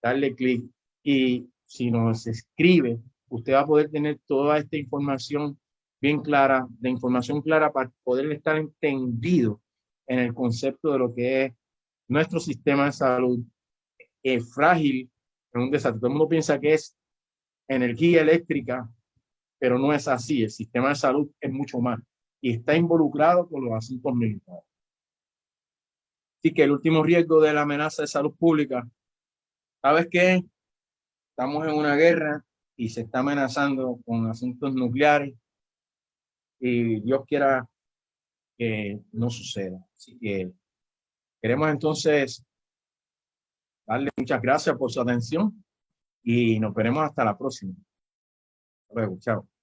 darle clic, y si nos escribe, usted va a poder tener toda esta información bien clara, de información clara para poder estar entendido en el concepto de lo que es nuestro sistema de salud. Es frágil en un desastre. Todo el mundo piensa que es energía eléctrica, pero no es así. El sistema de salud es mucho más y está involucrado con los asuntos militares. Así que el último riesgo de la amenaza de salud pública, ¿sabes qué? Estamos en una guerra y se está amenazando con asuntos nucleares y Dios quiera que no suceda. Así que queremos entonces darle muchas gracias por su atención y nos veremos hasta la próxima. Hasta luego, chao.